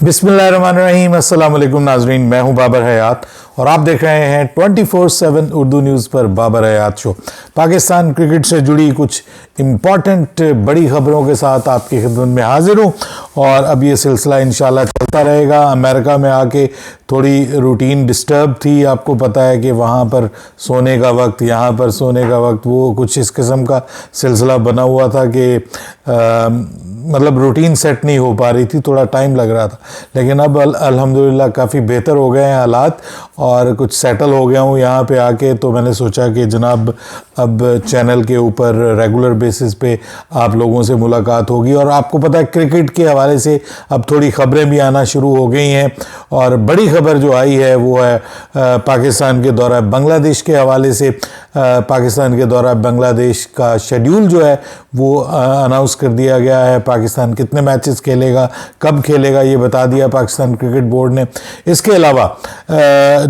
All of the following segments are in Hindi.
बिस्मिल्लाहिर्रहमानिर्रहीम, अस्सलाम वालेकुम नाजरीन। मैं हूं बाबर हयात और आप देख रहे हैं 24/7 उर्दू न्यूज़ पर बाबर हयात शो। पाकिस्तान क्रिकेट से जुड़ी कुछ इम्पॉर्टेंट बड़ी खबरों के साथ आपकी खिदमत में हाजिर हूं और अब ये सिलसिला इंशाल्लाह चलता रहेगा। अमेरिका में आके थोड़ी रूटीन डिस्टर्ब थी, आपको पता है कि वहाँ पर सोने का वक्त, यहाँ पर सोने का वक्त, वो कुछ इस किस्म का सिलसिला बना हुआ था कि मतलब रूटीन सेट नहीं हो पा रही थी, थोड़ा टाइम लग रहा था। लेकिन अब अल्हम्दुलिल्लाह काफ़ी बेहतर हो गए हैं हालात और कुछ सेटल हो गया हूँ यहाँ पे आके। तो मैंने सोचा कि जनाब अब चैनल के ऊपर रेगुलर बेसिस पे आप लोगों से मुलाकात होगी और आपको पता है क्रिकेट के हवाले से अब थोड़ी खबरें भी आना शुरू हो गई हैं। और बड़ी खबर जो आई है वो है पाकिस्तान के दौरा बांग्लादेश के हवाले से। पाकिस्तान के दौरा बांग्लादेश का शेड्यूल जो है वो अनाउंस कर दिया गया है। पाकिस्तान कितने मैचेस खेलेगा, कब खेलेगा, ये बता दिया पाकिस्तान क्रिकेट बोर्ड ने। इसके अलावा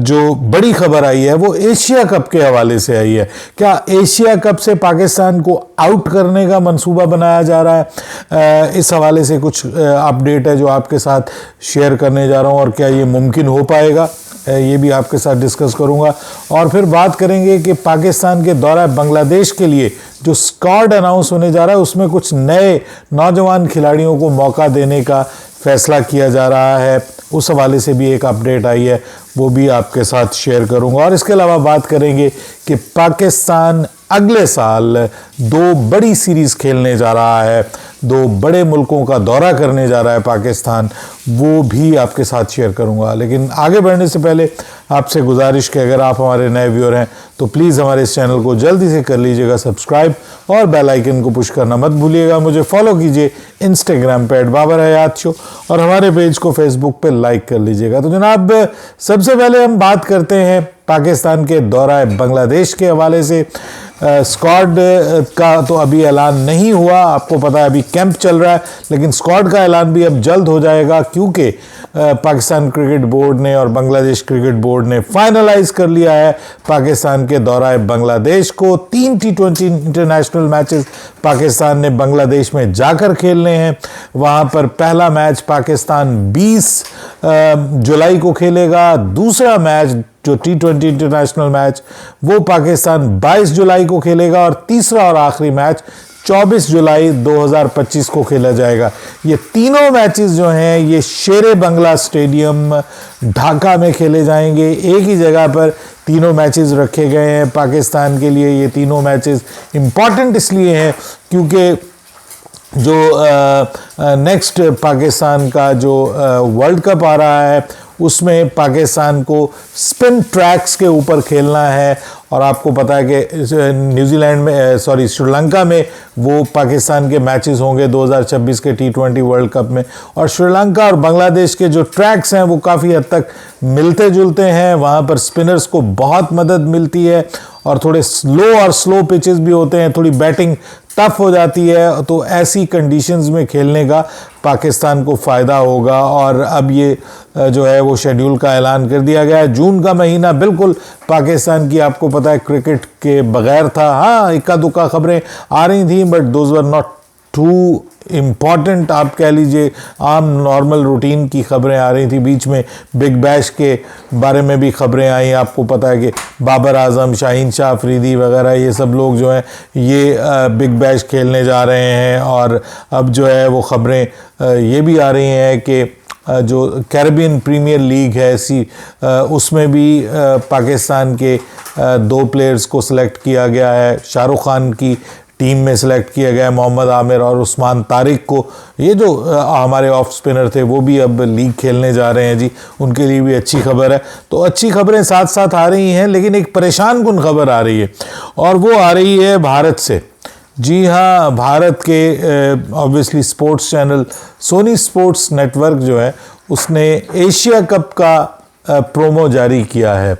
जो बड़ी खबर आई है वो एशिया कप के हवाले से आई है। क्या एशिया कप से पाकिस्तान को आउट करने का मंसूबा बनाया जा रहा है? इस हवाले से कुछ अपडेट है जो आपके साथ शेयर करने जा रहा हूँ और क्या ये मुमकिन हो पाएगा, ये भी आपके साथ डिस्कस करूंगा। और फिर बात करेंगे कि पाकिस्तान के दौरा बांग्लादेश के लिए जो स्क्वाड अनाउंस होने जा रहा है उसमें कुछ नए नौजवान खिलाड़ियों को मौका देने का फैसला किया जा रहा है। उस हवाले से भी एक अपडेट आई है, वो भी आपके साथ शेयर करूंगा। और इसके अलावा बात करेंगे कि पाकिस्तान अगले साल 2 बड़ी सीरीज़ खेलने जा रहा है, 2 बड़े मुल्कों का दौरा करने जा रहा है पाकिस्तान, वो भी आपके साथ शेयर करूंगा। लेकिन आगे बढ़ने से पहले आपसे गुजारिश कि अगर आप हमारे नए व्यूअर हैं तो प्लीज़ हमारे इस चैनल को जल्दी से कर लीजिएगा सब्सक्राइब और बेल आइकन को पुश करना मत भूलिएगा। मुझे फॉलो कीजिए इंस्टाग्राम पे @बाबर-हयात शो और हमारे पेज को फेसबुक पे लाइक कर लीजिएगा। तो जनाब सबसे पहले हम बात करते हैं पाकिस्तान के दौरा बांग्लादेश के हवाले से। स्क्वाड का तो अभी ऐलान नहीं हुआ, आपको पता है अभी कैंप चल रहा है, लेकिन स्क्वाड का ऐलान भी अब जल्द हो जाएगा क्योंकि पाकिस्तान क्रिकेट बोर्ड ने और बांग्लादेश क्रिकेट बोर्ड ने फाइनलाइज कर लिया है पाकिस्तान के दौरा बांग्लादेश को। 3 T20 इंटरनेशनल मैचेस पाकिस्तान ने बांग्लादेश में जाकर खेलने हैं। वहाँ पर पहला मैच पाकिस्तान 20 जुलाई को खेलेगा, दूसरा मैच जो T20 इंटरनेशनल मैच वो पाकिस्तान 22 जुलाई को खेलेगा और तीसरा और आखिरी मैच 24 जुलाई 2025 को खेला जाएगा। ये तीनों मैचेस जो हैं ये शेरे बंगला स्टेडियम ढाका में खेले जाएंगे। एक ही जगह पर तीनों मैचेस रखे गए हैं पाकिस्तान के लिए। ये तीनों मैचेस इम्पॉर्टेंट इसलिए हैं क्योंकि जो नेक्स्ट पाकिस्तान का जो वर्ल्ड कप आ रहा है उसमें पाकिस्तान को स्पिन ट्रैक्स के ऊपर खेलना है। और आपको पता है कि न्यूजीलैंड में श्रीलंका में वो पाकिस्तान के मैचेस होंगे 2026 के T20 वर्ल्ड कप में। और श्रीलंका और बांग्लादेश के जो ट्रैक्स हैं वो काफ़ी हद तक मिलते जुलते हैं। वहाँ पर स्पिनर्स को बहुत मदद मिलती है और थोड़े स्लो पिचेस भी होते हैं, थोड़ी बैटिंग टफ हो जाती है। तो ऐसी कंडीशंस में खेलने का पाकिस्तान को फ़ायदा होगा। और अब ये जो है वो शेड्यूल का ऐलान कर दिया गया है। जून का महीना बिल्कुल पाकिस्तान की आपको पता है क्रिकेट के बगैर था। हाँ, इक्का दुक्का खबरें आ रही थी but those were not too important, आप कह लीजिए आम नॉर्मल रूटीन की खबरें आ रही थी। बीच में बिग बैश के बारे में भी खबरें आई। आपको पता है कि बाबर आजम, शाहीन शाह अफरीदी वगैरह ये सब लोग जो हैं ये बिग बैश खेलने जा रहे हैं। और अब जो है वो खबरें ये भी आ रही हैं कि जो कैरेबियन प्रीमियर लीग है उसमें भी पाकिस्तान के 2 प्लेयर्स को सिलेक्ट किया गया है। शाहरुख खान की टीम में सिलेक्ट किया गया है मोहम्मद आमिर और उस्मान तारिक को। ये जो हमारे ऑफ स्पिनर थे वो भी अब लीग खेलने जा रहे हैं जी, उनके लिए भी अच्छी खबर है। तो अच्छी खबरें साथ साथ आ रही हैं, लेकिन एक परेशान कुन खबर आ रही है और वो आ रही है भारत से। जी हाँ, भारत के obviously sports channel Sony sports network जो है उसने एशिया कप का प्रोमो जारी किया है।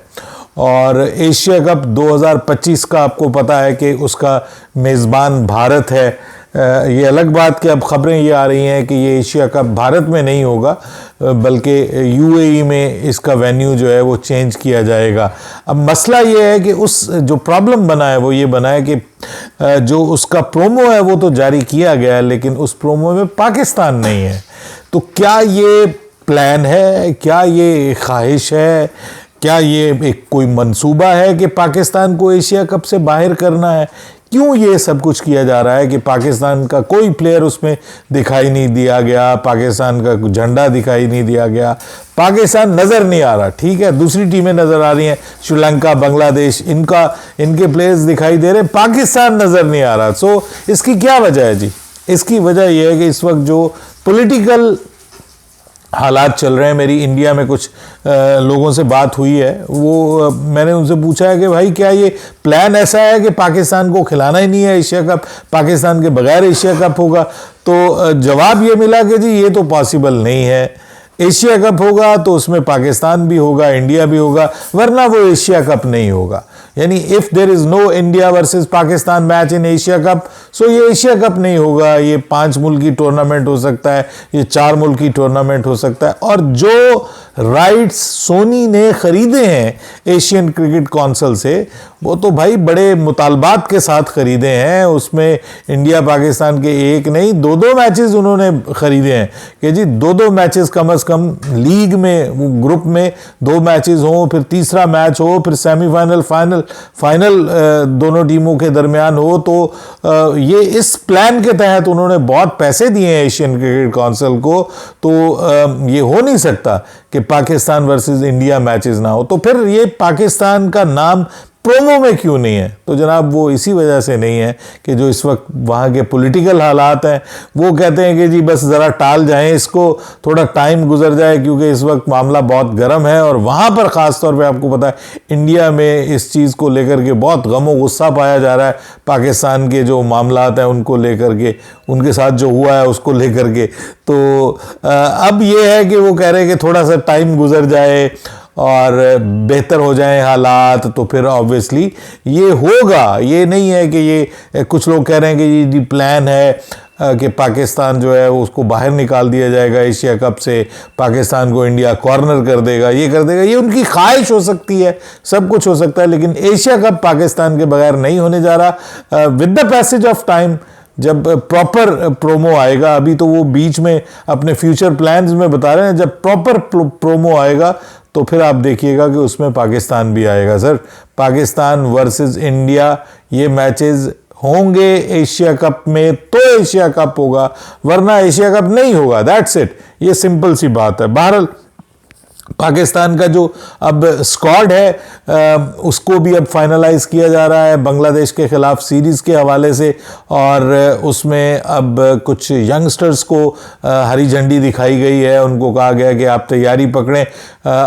और एशिया कप 2025 का आपको पता है कि उसका मेज़बान भारत है। ये अलग बात कि अब खबरें ये आ रही हैं कि ये एशिया कप भारत में नहीं होगा बल्कि यूएई में इसका वेन्यू जो है वो चेंज किया जाएगा। अब मसला ये है कि उस जो प्रॉब्लम बना है वो ये बना है कि जो उसका प्रोमो है वो तो जारी किया गया है लेकिन उस प्रोमो में पाकिस्तान नहीं है। तो क्या ये प्लान है, क्या ये ख्वाहिश है, क्या ये एक कोई मंसूबा है कि पाकिस्तान को एशिया कप से बाहर करना है? क्यों ये सब कुछ किया जा रहा है कि पाकिस्तान का कोई प्लेयर उसमें दिखाई नहीं दिया गया, पाकिस्तान का झंडा दिखाई नहीं दिया गया, पाकिस्तान नज़र नहीं आ रहा? ठीक है, दूसरी टीमें नज़र आ रही हैं, श्रीलंका, बांग्लादेश, इनके प्लेयर्स दिखाई दे रहे हैं, पाकिस्तान नज़र नहीं आ रहा। सो इसकी क्या वजह है जी? इसकी वजह यह है कि इस वक्त जो पॉलिटिकल हालात चल रहे हैं, मेरी इंडिया में कुछ लोगों से बात हुई है, वो मैंने उनसे पूछा है कि भाई क्या ये प्लान ऐसा है कि पाकिस्तान को खिलाना ही नहीं है एशिया कप, पाकिस्तान के बगैर एशिया कप होगा? तो जवाब ये मिला कि जी ये तो पॉसिबल नहीं है। एशिया कप होगा तो उसमें पाकिस्तान भी होगा, इंडिया भी होगा, वरना वो एशिया कप नहीं होगा। यानी if there is no India versus Pakistan match in Asia cup, so ये एशिया कप नहीं होगा। ये 5 मुल्क की टूर्नामेंट हो सकता है, ये 4 मुल्क की टूर्नामेंट हो सकता है। और जो राइट्स सोनी ने ख़रीदे हैं एशियन क्रिकेट काउंसिल से, वो तो भाई बड़े मुतालबात के साथ ख़रीदे हैं। उसमें इंडिया पाकिस्तान के एक नहीं 2-2 मैचेस उन्होंने ख़रीदे हैं कि जी 2-2 मैचेस कम से कम लीग में, ग्रुप में 2 मैचेस हों, फिर तीसरा मैच हो, फिर सेमीफाइनल, फाइनल दोनों टीमों के दरमियान हो। तो ये इस प्लान के तहत उन्होंने बहुत पैसे दिए हैं एशियन क्रिकेट काउंसिल को। तो ये हो नहीं सकता कि पाकिस्तान वर्सेस इंडिया मैचेस ना हो। तो फिर ये पाकिस्तान का नाम प्रोमो में क्यों नहीं है? तो जनाब वो इसी वजह से नहीं है कि जो इस वक्त वहाँ के पॉलिटिकल हालात हैं, वो कहते हैं कि जी बस ज़रा टाल जाएं इसको, थोड़ा टाइम गुजर जाए, क्योंकि इस वक्त मामला बहुत गर्म है। और वहाँ पर ख़ास तौर पे आपको पता है इंडिया में इस चीज़ को लेकर के बहुत गम गुस्सा पाया जा रहा है, पाकिस्तान के जो मामलात हैं उनको लेकर के, उनके साथ जो हुआ है उसको लेकर के। तो अब ये है कि वो कह रहे हैं कि थोड़ा सा टाइम गुजर जाए और बेहतर हो जाए हालात, तो फिर ऑब्वियसली ये होगा। ये नहीं है कि ये कुछ लोग कह रहे हैं कि ये प्लान है कि पाकिस्तान जो है उसको बाहर निकाल दिया जाएगा एशिया कप से, पाकिस्तान को इंडिया कॉर्नर कर देगा, ये कर देगा। ये उनकी ख्वाहिश हो सकती है, सब कुछ हो सकता है, लेकिन एशिया कप पाकिस्तान के बगैर नहीं होने जा रहा। With the passage of time, जब प्रॉपर प्रोमो आएगा, अभी तो वो बीच में अपने फ्यूचर प्लान्स में बता रहे हैं, जब प्रॉपर प्रोमो आएगा तो फिर आप देखिएगा कि उसमें पाकिस्तान भी आएगा। सर, पाकिस्तान वर्सेस इंडिया ये मैचेस होंगे एशिया कप में तो एशिया कप होगा, वरना एशिया कप नहीं होगा। दैट्स इट, ये सिंपल सी बात है। बहरहाल पाकिस्तान का जो अब स्क्वाड है उसको भी अब फाइनलाइज किया जा रहा है बांग्लादेश के खिलाफ सीरीज़ के हवाले से, और उसमें अब कुछ यंगस्टर्स को हरी झंडी दिखाई गई है। उनको कहा गया कि आप तैयारी पकड़ें।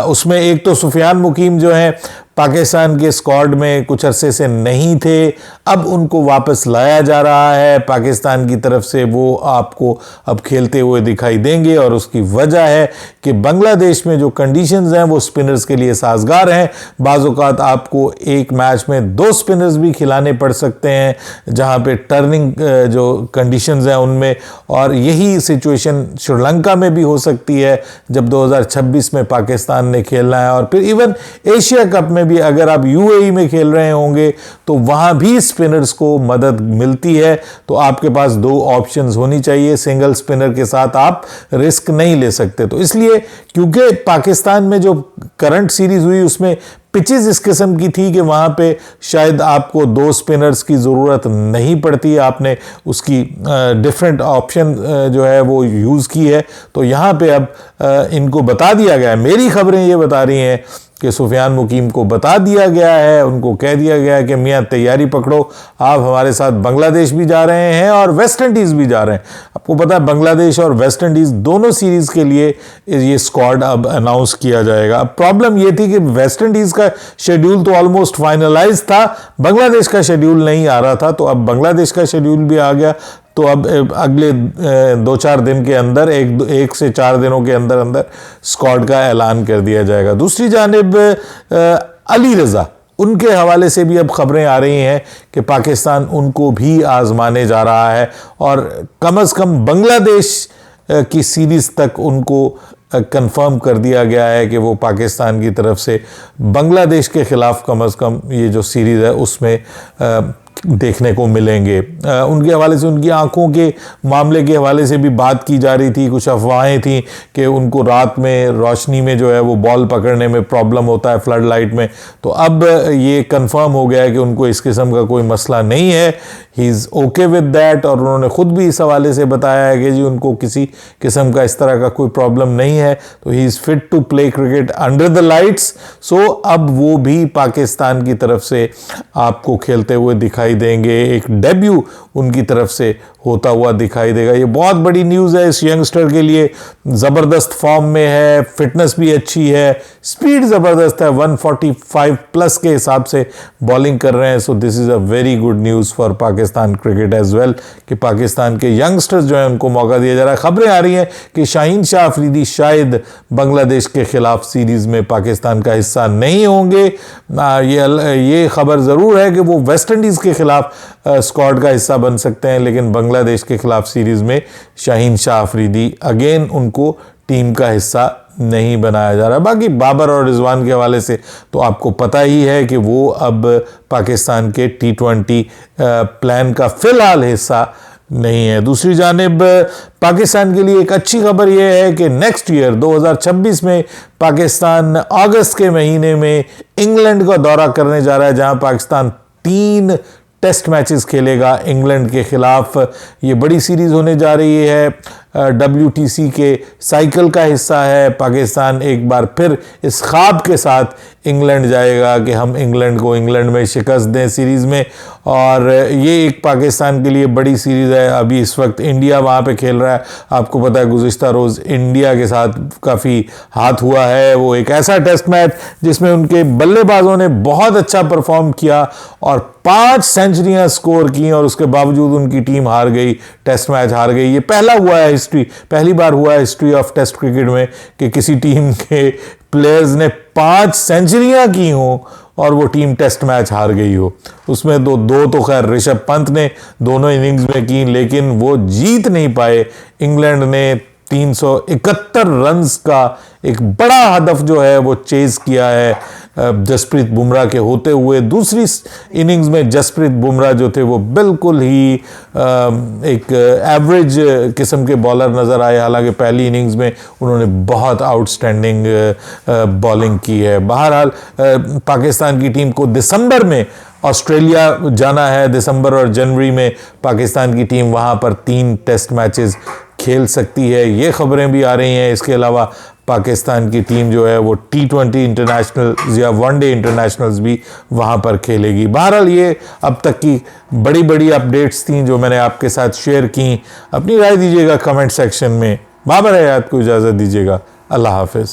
उसमें एक तो सुफियान मुकीम जो हैं पाकिस्तान के स्क्वाड में कुछ अरसे से नहीं थे, अब उनको वापस लाया जा रहा है पाकिस्तान की तरफ से। वो आपको अब खेलते हुए दिखाई देंगे, और उसकी वजह है कि बांग्लादेश में जो कंडीशंस हैं वो स्पिनर्स के लिए साजगार हैं। बाज़ औक़ात आपको एक मैच में 2 स्पिनर्स भी खिलाने पड़ सकते हैं, जहां पे टर्निंग जो कंडीशंस हैं उनमें। और यही सिचुएशन श्रीलंका में भी हो सकती है जब 2026 में पाकिस्तान ने खेलना है। और फिर इवन एशिया कप में भी अगर आप यूएई में खेल रहे होंगे तो वहां भी स्पिनर्स को मदद मिलती है। तो आपके पास 2 ऑप्शंस होनी चाहिए, सिंगल स्पिनर के साथ आप रिस्क नहीं ले सकते। तो इसलिए क्योंकि पाकिस्तान में जो करंट सीरीज हुई उसमें पिचेस इस किस्म की थी कि वहाँ पे शायद आपको 2 स्पिनर्स की ज़रूरत नहीं पड़ती, आपने उसकी डिफरेंट ऑप्शन जो है वो यूज़ की है। तो यहाँ पे अब इनको बता दिया गया है, मेरी खबरें ये बता रही हैं कि सुफियान मुकीम को बता दिया गया है, उनको कह दिया गया है कि मियाँ तैयारी पकड़ो, आप हमारे साथ बांग्लादेश भी जा रहे हैं और वेस्ट इंडीज़ भी जा रहे हैं। आपको पता है बांग्लादेश और वेस्ट इंडीज़ दोनों सीरीज़ के लिए ये स्क्वाड अब अनाउंस किया जाएगा। अब प्रॉब्लम ये थी कि वेस्ट इंडीज़ का शेड्यूल तो ऑलमोस्ट फाइनलाइज था, बांग्लादेश का शेड्यूल नहीं आ रहा था। तो अब बांग्लादेश का शेड्यूल भी आ गया, तो अब अगले 2-4 दिन के अंदर, 1 से 4 दिनों के अंदर अंदर स्क्वाड का ऐलान कर दिया जाएगा। दूसरी जानिब अली रज़ा, उनके हवाले से भी अब खबरें आ रही हैं कि पाकिस्तान उनको भी आजमाने जा रहा है, और कम से कम बांग्लादेश की सीरीज़ तक उनको कंफर्म कर दिया गया है कि वो पाकिस्तान की तरफ से बांग्लादेश के ख़िलाफ़ कम से कम ये जो सीरीज़ है उसमें देखने को मिलेंगे। उनके हवाले से, उनकी आंखों के मामले के हवाले से भी बात की जा रही थी। कुछ अफवाहें थी कि उनको रात में रोशनी में जो है वो बॉल पकड़ने में प्रॉब्लम होता है, फ्लड लाइट में। तो अब ये कंफर्म हो गया है कि उनको इस किस्म का कोई मसला नहीं है। He is okay with that. और उन्होंने ख़ुद भी इस हवाले से बताया है कि जी उनको किसी किस्म का इस तरह का कोई प्रॉब्लम नहीं है। तो he is fit to play cricket under the lights. So अब वो भी पाकिस्तान की तरफ से आपको खेलते हुए दिखाई देंगे। एक डेब्यू उनकी तरफ से होता हुआ दिखाई देगा। ये बहुत बड़ी न्यूज़ है इस यंगस्टर के लिए। ज़बरदस्त फॉर्म में है, फिटनेस भी अच्छी है, स्पीड ज़बरदस्त है, 145 प्लस के हिसाब से बॉलिंग कर रहे हैं। So this is a very good news for Pakistan cricket as well कि पाकिस्तान के यंगस्टर्स जो हैं उनको मौका दिया जा रहा है। खबरें आ रही हैं कि शाहीन शाह अफरीदी शायद बांग्लादेश के खिलाफ सीरीज़ में पाकिस्तान का हिस्सा नहीं होंगे। ये खबर ज़रूर है कि वो वेस्ट इंडीज़ के खिलाफ स्क्वाड का हिस्सा बन सकते हैं, लेकिन बांग्लादेश के खिलाफ सीरीज़ में शाहीन शाह अफरीदी अगेन उनको टीम का हिस्सा नहीं बनाया जा रहा। बाकी बाबर और रिजवान के हवाले से तो आपको पता ही है कि वो अब पाकिस्तान के T20 प्लान का फ़िलहाल हिस्सा नहीं है। दूसरी जानिब पाकिस्तान के लिए एक अच्छी खबर यह है कि नेक्स्ट ईयर 2026 में पाकिस्तान अगस्त के महीने में इंग्लैंड का दौरा करने जा रहा है, जहां पाकिस्तान 3 टेस्ट मैचेस खेलेगा इंग्लैंड के खिलाफ। ये बड़ी सीरीज़ होने जा रही है, WTC के साइकिल का हिस्सा है। पाकिस्तान एक बार फिर इस ख्वाब के साथ इंग्लैंड जाएगा कि हम इंग्लैंड को इंग्लैंड में शिकस्त दें सीरीज़ में। और ये एक पाकिस्तान के लिए बड़ी सीरीज़ है। अभी इस वक्त इंडिया वहाँ पे खेल रहा है। आपको पता है गुज़िश्ता रोज़ इंडिया के साथ काफ़ी हाथ हुआ है। वो एक ऐसा टेस्ट मैच जिसमें उनके बल्लेबाजों ने बहुत अच्छा परफॉर्म किया और 5 सेंचुरियाँ स्कोर की, और उसके बावजूद उनकी टीम हार गई, टेस्ट मैच हार गई। ये पहली बार हुआ है हिस्ट्री ऑफ टेस्ट क्रिकेट में कि किसी टीम के प्लेयर्स ने 5 सेंचुरियां की हो और वो टीम टेस्ट मैच हार गई हो। उसमें दो तो खैर ऋषभ पंत ने दोनों इनिंग्स में की, लेकिन वो जीत नहीं पाए। इंग्लैंड ने 371 रन्स का एक बड़ा हदफ जो है वो चेज किया है जसप्रीत बुमराह के होते हुए। दूसरी इनिंग्स में जसप्रीत बुमराह जो थे वो बिल्कुल ही एक एवरेज किस्म के बॉलर नज़र आए, हालांकि पहली इनिंग्स में उन्होंने बहुत आउटस्टैंडिंग बॉलिंग की है। बहरहाल पाकिस्तान की टीम को दिसंबर में ऑस्ट्रेलिया जाना है। दिसंबर और जनवरी में पाकिस्तान की टीम वहाँ पर 3 टेस्ट मैचेस खेल सकती है, ये खबरें भी आ रही हैं। इसके अलावा पाकिस्तान की टीम जो है वो T20 इंटरनेशनल या वनडे इंटरनेशनल्स भी वहाँ पर खेलेगी। बहरहाल ये अब तक की बड़ी बड़ी अपडेट्स थी जो मैंने आपके साथ शेयर की। अपनी राय दीजिएगा कमेंट सेक्शन में। बाबर हयात को इजाज़त दीजिएगा। अल्लाह हाफिज़।